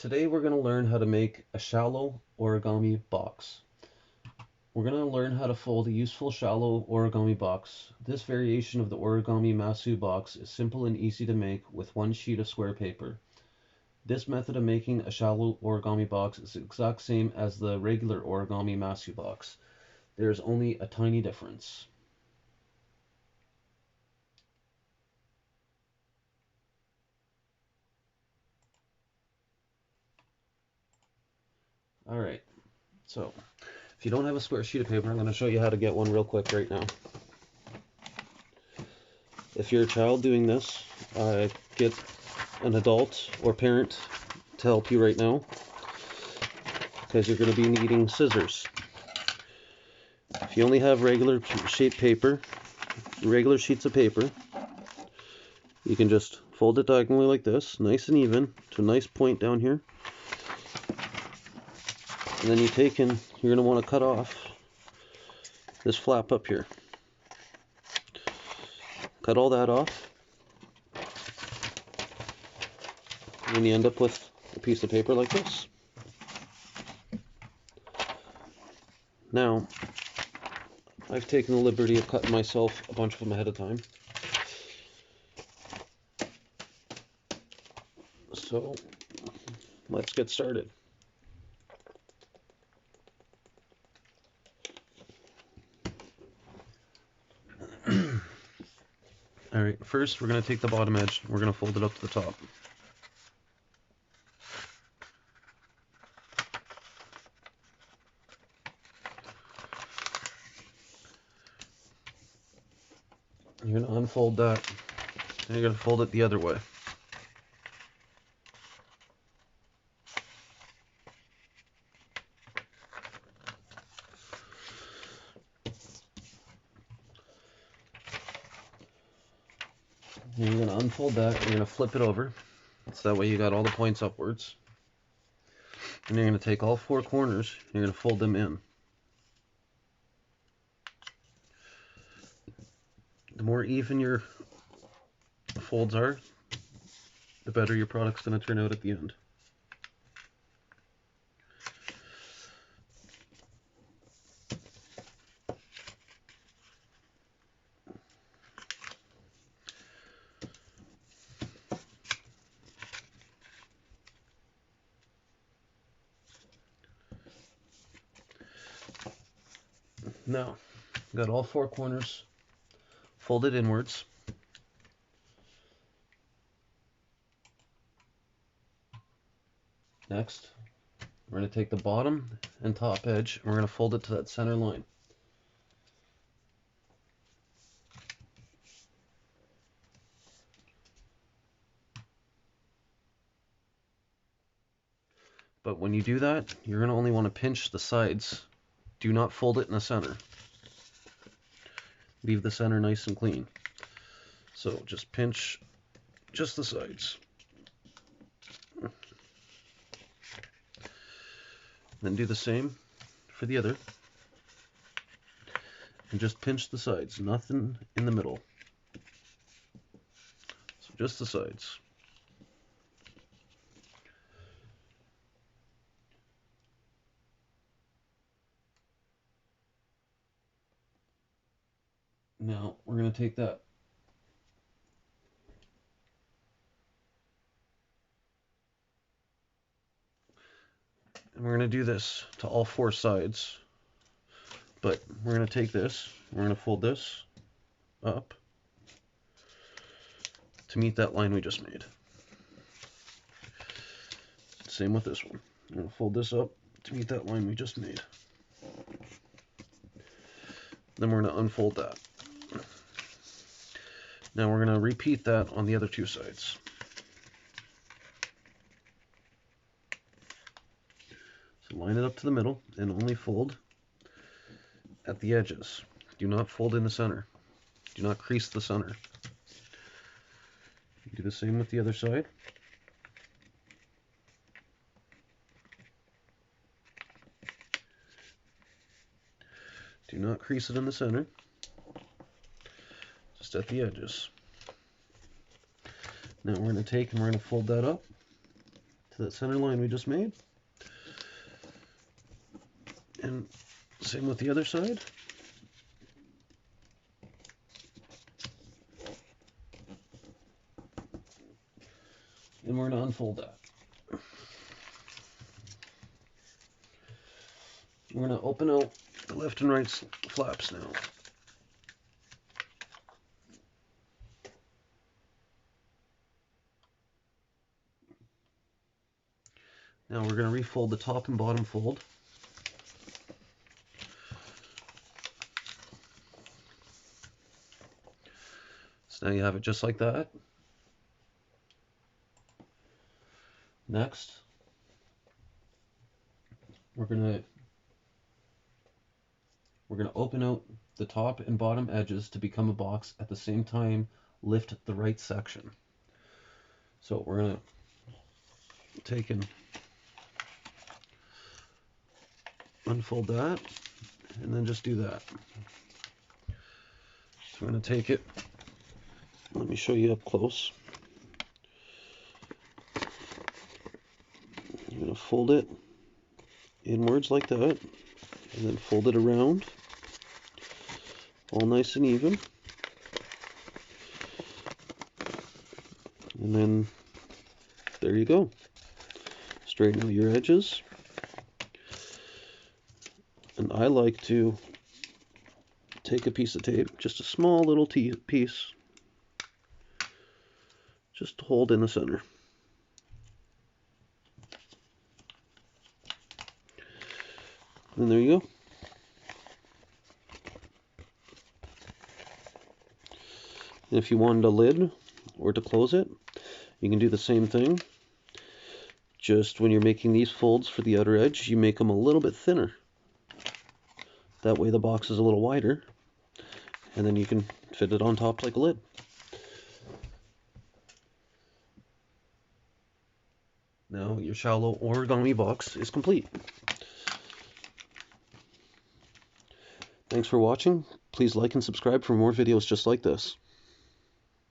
Today we're going to learn how to make a shallow origami box. We're going to learn how to fold a useful shallow origami box. This variation of the origami masu box is simple and easy to make with one sheet of square paper. This method of making a shallow origami box is the exact same as the regular origami masu box. There is only a tiny difference. Alright, so if you don't have a square sheet of paper, I'm going to show you how to get one real quick right now. If you're a child doing this, get an adult or parent to help you right now, because you're going to be needing scissors. If you only have regular sheets of paper, you can just fold it diagonally like this, nice and even, to a nice point down here. And then you're going to want to cut off this flap up here. Cut all that off. And then you end up with a piece of paper like this. Now, I've taken the liberty of cutting myself a bunch of them ahead of time. So, let's get started. Alright, first we're going to take the bottom edge, we're going to fold it up to the top. You're going to unfold that, and you're going to fold it the other way. And you're going to unfold that, and you're going to flip it over, so that way you got all the points upwards. And you're going to take all four corners, and you're going to fold them in. The more even your folds are, the better your product's going to turn out at the end. Now, got all four corners folded inwards. Next, we're going to take the bottom and top edge, and we're going to fold it to that center line. But when you do that, you're going to only want to pinch the sides. Do not fold it in the center. Leave the center nice and clean. So just pinch just the sides. Then do the same for the other. And just pinch the sides, nothing in the middle. So just the sides. Now we're going to take that and we're going to do this to all four sides, but we're going to take this, we're going to fold this up to meet that line we just made. Same with this one. I'm going to fold this up to meet that line we just made. Then we're going to unfold that. Now we're going to repeat that on the other two sides. So line it up to the middle and only fold at the edges. Do not fold in the center. Do not crease the center. Do the same with the other side. Do not crease it in the center, just at the edges. Now we're going to take and we're going to fold that up to that center line we just made. And same with the other side. And we're going to unfold that. We're going to open out the left and right flaps now. Now we're going to refold the top and bottom fold. So now you have it just like that. Next, we're going to open out the top and bottom edges to become a box. At the same time, lift the right section. So we're going to take and unfold that, and then just do that. So I'm going to take it, let me show you up close. I'm going to fold it inwards like that, and then fold it around, all nice and even. And then there you go. Straighten out your edges. And I like to take a piece of tape, just a small little piece, just to hold in the center. And there you go. And if you wanted a lid or to close it, you can do the same thing. Just when you're making these folds for the outer edge, you make them a little bit thinner. That way the box is a little wider, and then you can fit it on top like a lid. Now your shallow origami box is complete. Thanks for watching. Please like and subscribe for more videos just like this.